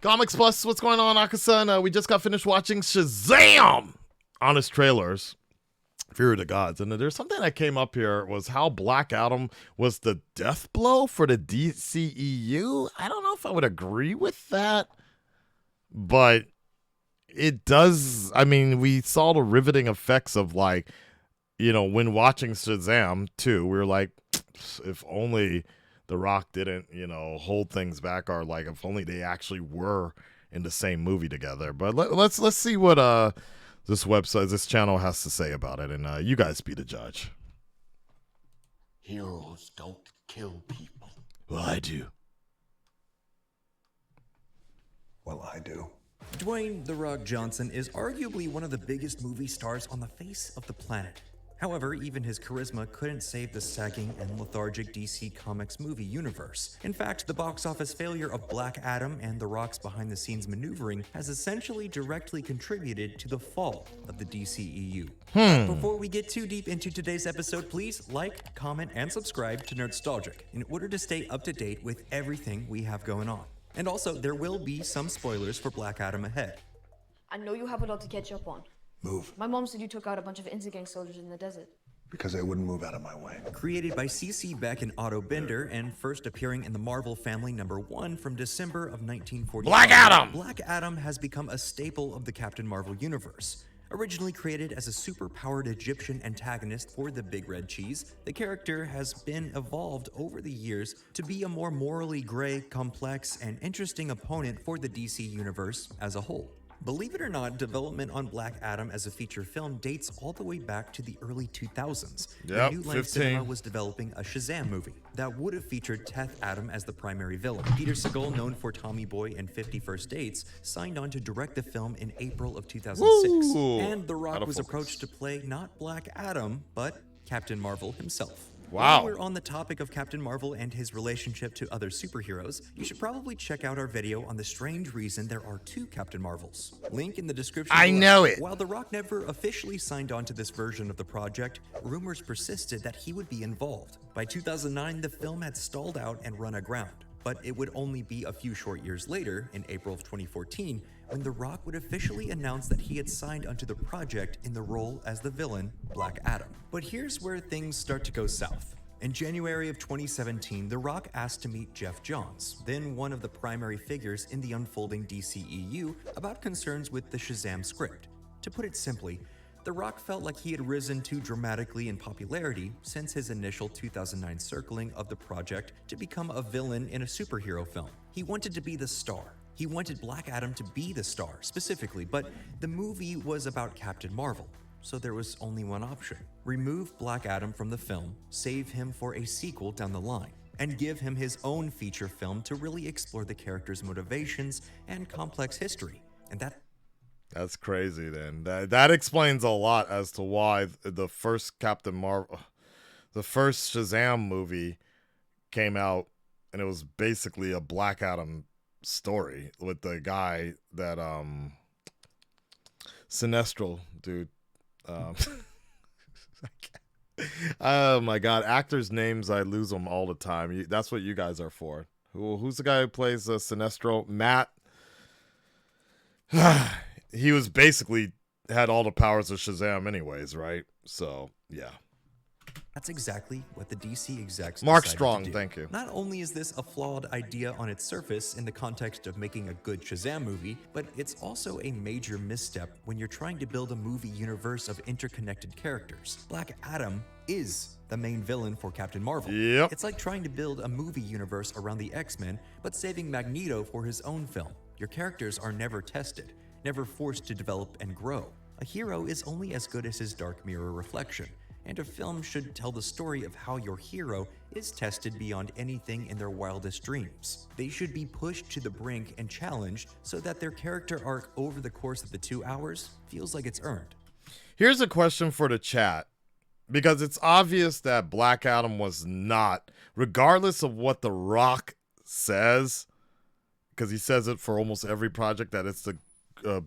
Comics Plus, what's going on, Akasan? We just got finished watching Shazam! Honest trailers. Fear of the gods. And there's something that came up here was how Black Adam was the death blow for the DCEU. I don't know if I would agree with that, but it does. I mean, we saw the riveting effects of, like, you know, when watching Shazam 2, we were like, if only The Rock didn't, you know, hold things back, or like if only they actually were in the same movie together. But let's see what this channel has to say about it, and you guys be the judge. Heroes don't kill people. Well, I do. Well, I do. Dwayne "The Rock" Johnson is arguably one of the biggest movie stars on the face of the planet. However, even his charisma couldn't save the sagging and lethargic DC Comics movie universe. In fact, the box office failure of Black Adam and The Rock's behind-the-scenes maneuvering has essentially directly contributed to the fall of the DCEU. Before we get too deep into today's episode, please like, comment, and subscribe to Nerdstalgic in order to stay up to date with everything we have going on. And also, there will be some spoilers for Black Adam ahead. I know you have a lot to catch up on. Move. My mom said you took out a bunch of Insta-gang soldiers in the desert. Because they wouldn't move out of my way. Created by C.C. Beck and Otto Binder, and first appearing in the Marvel Family #1 from December of 1945. Black Adam! Black Adam has become a staple of the Captain Marvel universe. Originally created as a super-powered Egyptian antagonist for the Big Red Cheese, the character has been evolved over the years to be a more morally gray, complex, and interesting opponent for the DC universe as a whole. Believe it or not, development on Black Adam as a feature film dates all the way back to the early 2000s. Yep, New Line 15. Cinema was developing a Shazam movie that would have featured Teth Adam as the primary villain. Peter Segal, known for Tommy Boy and 50 First Dates, signed on to direct the film in April of 2006. Woo! And The Rock Out of was focus. approached to play not Black Adam, but Captain Marvel himself. Wow. While we're on the topic of Captain Marvel and his relationship to other superheroes, you should probably check out our video on the strange reason there are two Captain Marvels. Link in the description I below. know it. While The Rock never officially signed on to this version of the project, rumors persisted that he would be involved. By 2009, the film had stalled out and run aground. But it would only be a few short years later, in April of 2014, when The Rock would officially announce that he had signed onto the project in the role as the villain, Black Adam. But here's where things start to go south. In January of 2017, The Rock asked to meet Jeff Johns, then one of the primary figures in the unfolding DCEU, about concerns with the Shazam script. To put it simply, The Rock felt like he had risen too dramatically in popularity since his initial 2009 circling of the project to become a villain in a superhero film. He wanted to be the star. He wanted Black Adam to be the star, specifically, but the movie was about Captain Marvel, so there was only one option. Remove Black Adam from the film, save him for a sequel down the line, and give him his own feature film to really explore the character's motivations and complex history. And That's crazy. Then that explains a lot as to why the first the first Shazam movie came out, and it was basically a Black Adam story with the guy that Sinestro dude. Oh my god, actors' names, I lose them all the time. That's what you guys are for. Who's the guy who plays Sinestro? Matt. He was basically had all the powers of Shazam anyways, right? So, yeah. that's exactly what the DC execs Mark decided Strong, to do. thank you. Not only is this a flawed idea on its surface in the context of making a good Shazam movie, but it's also a major misstep when you're trying to build a movie universe of interconnected characters. Black Adam is the main villain for Captain Marvel. Yep. It's like trying to build a movie universe around the X-Men, but saving Magneto for his own film. Your characters are never tested, never forced to develop and grow. A hero is only as good as his dark mirror reflection, and a film should tell the story of how your hero is tested beyond anything in their wildest dreams. They should be pushed to the brink and challenged so that their character arc over the course of the 2 hours feels like it's earned. Here's a question for the chat, because it's obvious that Black Adam was not, regardless of what The Rock says, because he says it for almost every project, that it's the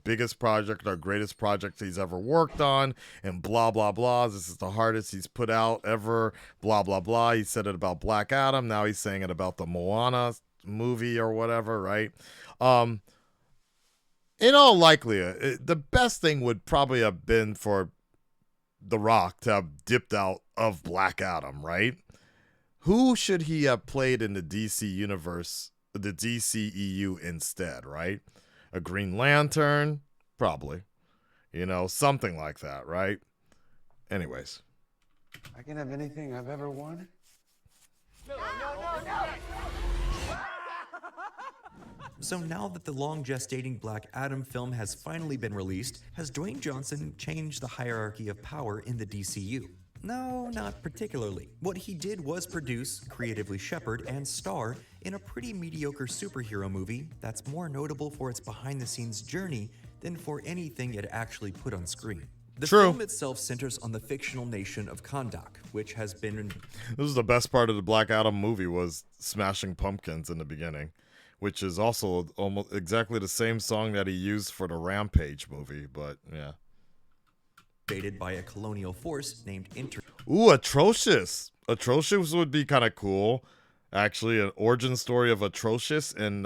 biggest project or greatest project he's ever worked on, and blah blah blah, this is the hardest he's put out ever, blah blah blah. He said it about Black Adam, now he's saying it about the Moana movie or whatever, right? in all likelihood, the best thing would probably have been for The Rock to have dipped out of Black Adam, right? Who should he have played in the DC universe, the DCEU instead, right? A Green Lantern? Probably. You know, something like that, right? Anyways. I can have anything I've ever wanted. So now that the long gestating Black Adam film has finally been released, has Dwayne Johnson changed the hierarchy of power in the DCU? No, not particularly. What he did was produce, creatively shepherd, and star in a pretty mediocre superhero movie that's more notable for its behind-the-scenes journey than for anything it actually put on screen. The True. film itself centers on the fictional nation of Kahndaq, which has been... This is the best part of the Black Adam movie, was Smashing Pumpkins in the beginning, which is also almost exactly the same song that he used for the Rampage movie, but yeah. Invaded by a colonial force named Ooh, Atrocious. Atrocious would be kind of cool. Actually, an origin story of Atrocious, and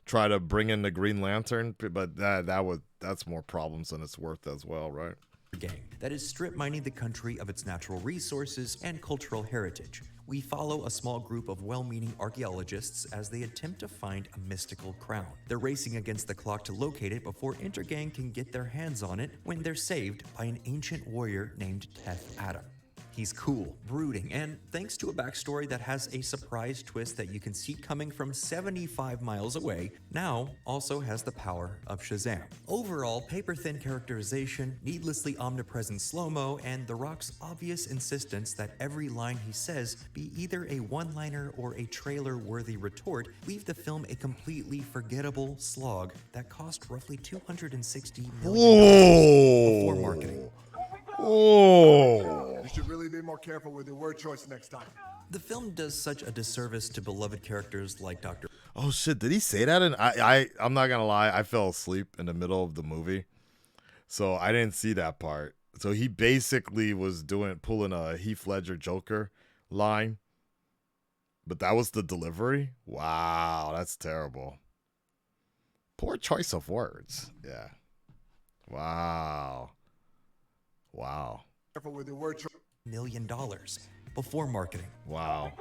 try to bring in the Green Lantern, but that's more problems than it's worth as well, right? Gang that is strip mining the country of its natural resources and cultural heritage. We follow a small group of well-meaning archaeologists as they attempt to find a mystical crown. They're racing against the clock to locate it before Intergang can get their hands on it when they're saved by an ancient warrior named Teth Adam. He's cool, brooding, and thanks to a backstory that has a surprise twist that you can see coming from 75 miles away, now also has the power of Shazam. Overall, paper-thin characterization, needlessly omnipresent slow-mo, and The Rock's obvious insistence that every line he says be either a one-liner or a trailer-worthy retort leave the film a completely forgettable slog that cost roughly $260 million before marketing. Oh. You should really be more careful with your word choice next time. The film does such a disservice to beloved characters like Dr. Oh shit, did he say that? And I'm not gonna lie, I fell asleep in the middle of the movie, so I didn't see that part. So he basically was pulling a Heath Ledger Joker line, but that was the delivery. Wow, that's terrible. Poor choice of words. Yeah. Wow. Careful with your word choice. $1 million before marketing. Wow.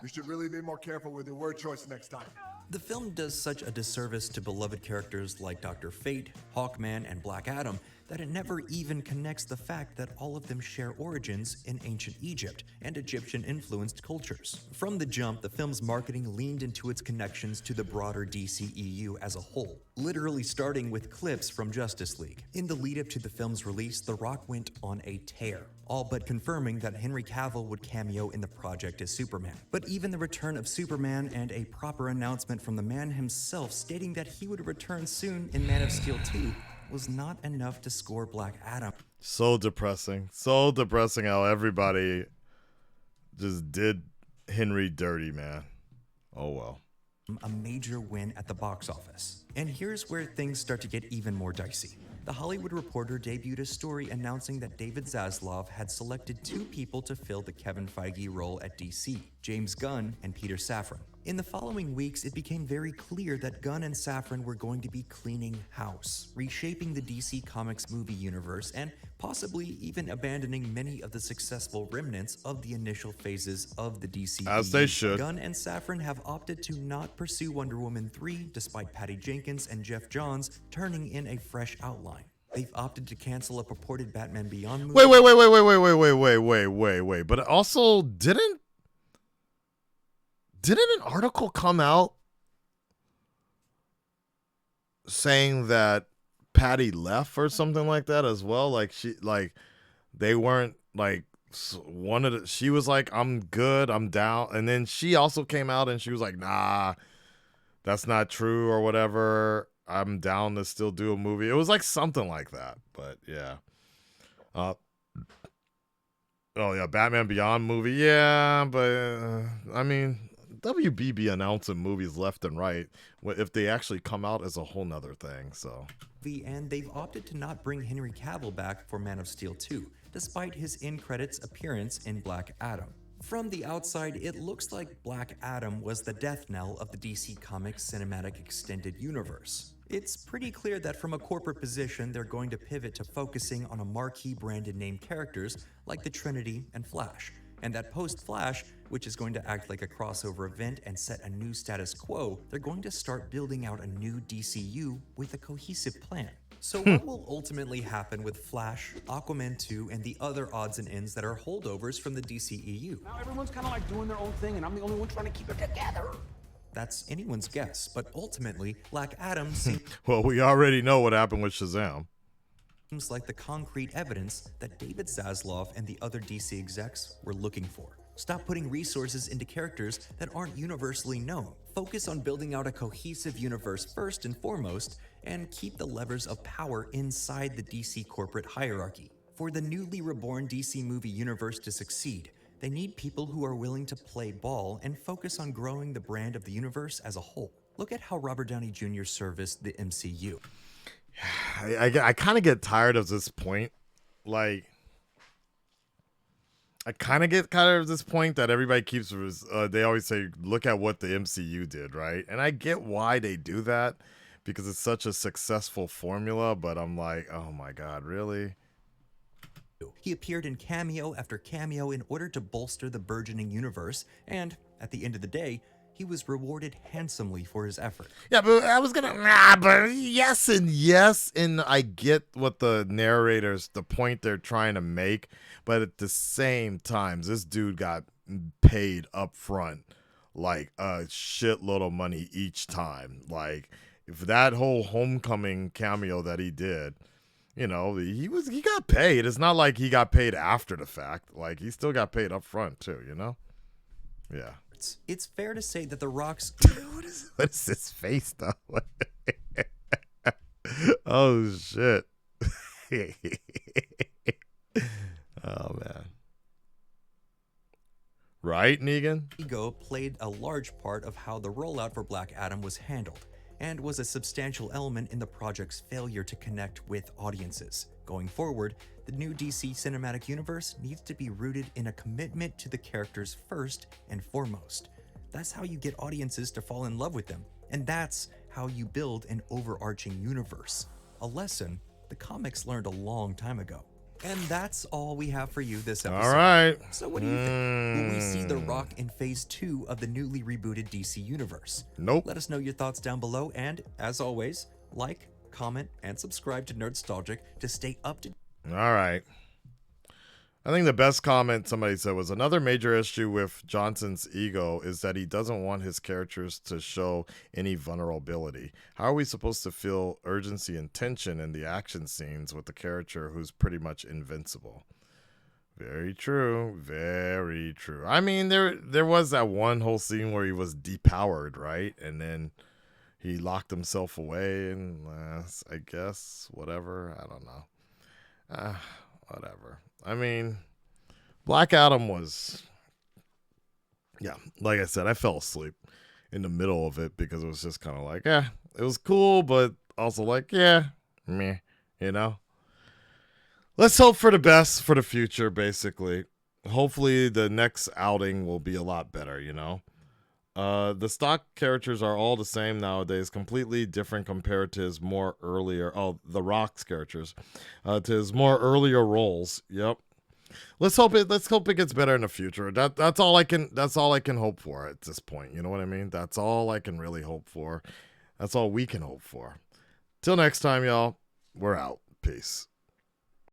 You should really be more careful with your word choice next time. The film does such a disservice to beloved characters like Dr. Fate, Hawkman, and Black Adam that it never even connects the fact that all of them share origins in ancient Egypt and Egyptian-influenced cultures. From the jump, the film's marketing leaned into its connections to the broader DCEU as a whole, literally starting with clips from Justice League. In the lead-up to the film's release, The Rock went on a tear, all but confirming that Henry Cavill would cameo in the project as Superman. But even the return of Superman and a proper announcement from the man himself stating that he would return soon in Man of Steel 2 was not enough to score Black Adam. So depressing. So depressing how everybody just did Henry dirty, man. Oh well. A major win at the box office. And here's where things start to get even more dicey. The Hollywood Reporter debuted a story announcing that David Zaslav had selected two people to fill the Kevin Feige role at DC, James Gunn and Peter Safran. In the following weeks, it became very clear that Gunn and Safran were going to be cleaning house, reshaping the DC Comics movie universe, and possibly even abandoning many of the successful remnants of the initial phases of the DCEU. As they should. Gunn and Safran have opted to not pursue Wonder Woman 3, despite Patty Jenkins and Jeff Johns turning in a fresh outline. They've opted to cancel a purported Batman Beyond movie. Wait. But also, didn't an article come out saying that Patty left or something like that as well? Like they weren't like she was like, I'm good, I'm down. And then she also came out and she was like, nah, that's not true or whatever. I'm down to still do a movie. It was like something like that, but yeah. Oh yeah, Batman Beyond movie. Yeah, but I mean, WB announcing movies left and right. If they actually come out as a whole nother thing, so. And they've opted to not bring Henry Cavill back for Man of Steel 2, despite his in-credits appearance in Black Adam. From the outside, it looks like Black Adam was the death knell of the DC Comics cinematic extended universe. It's pretty clear that from a corporate position, they're going to pivot to focusing on a marquee branded name characters like the Trinity and Flash. And that post-Flash, which is going to act like a crossover event and set a new status quo, they're going to start building out a new DCU with a cohesive plan. So what will ultimately happen with Flash, Aquaman 2, and the other odds and ends that are holdovers from the DCEU? Now everyone's kind of like doing their own thing, and I'm the only one trying to keep it together. That's anyone's guess, but ultimately, Black Adam seems Well, we already know what happened with Shazam. like the concrete evidence that David Zaslav and the other DC execs were looking for. Stop putting resources into characters that aren't universally known. Focus on building out a cohesive universe first and foremost, and keep the levers of power inside the DC corporate hierarchy. For the newly reborn DC movie universe to succeed, they need people who are willing to play ball and focus on growing the brand of the universe as a whole. Look at how Robert Downey Jr. serviced the MCU. I kind of get tired of this point. Like, I kind of get tired of this point that everybody keeps, they always say, look at what the MCU did, right? And I get why they do that, because it's such a successful formula, but I'm like, oh my God, really? He appeared in cameo after cameo in order to bolster the burgeoning universe, and at the end of the day, he was rewarded handsomely for his effort. Yeah, but I was gonna, but yes, and I get what the narrators, the point they're trying to make, but at the same time, this dude got paid up front like a shitload of money each time. Like, if that whole Homecoming cameo that he did, you know, he got paid. It's not like he got paid after the fact. Like, he still got paid up front too, you know? Yeah. It's fair to say that The Rock's what is this face though? Oh shit. Oh man. Right, Negan? ego played a large part of how the rollout for Black Adam was handled, and was a substantial element in the project's failure to connect with audiences. Going forward, the new DC cinematic universe needs to be rooted in a commitment to the characters first and foremost. That's how you get audiences to fall in love with them, and that's how you build an overarching universe. A lesson the comics learned a long time ago. And that's all we have for you this episode. All right. So what do you think? Will we see The Rock in Phase 2 of the newly rebooted DC Universe? Nope. Let us know your thoughts down below, and as always, like, comment, and subscribe to Nerdstalgic to stay up to All right. I think the best comment somebody said was, another major issue with Johnson's ego is that he doesn't want his characters to show any vulnerability. How are we supposed to feel urgency and tension in the action scenes with the character who's pretty much invincible? Very true. Very true. I mean, there was that one whole scene where he was depowered, right? And then he locked himself away, and I guess, whatever. I don't know. Whatever. I mean, Black Adam was, yeah, like I said, I fell asleep in the middle of it because it was just kind of like, it was cool, but also like, meh, you know? Let's hope for the best for the future, basically. Hopefully the next outing will be a lot better, you know? The stock characters are all the same nowadays, completely different compared to his more earlier, The Rock's characters, to his more earlier roles. Yep. Let's hope it gets better in the future. That's all I can hope for at this point. You know what I mean? That's all I can really hope for. That's all we can hope for. Till next time, y'all. We're out. Peace.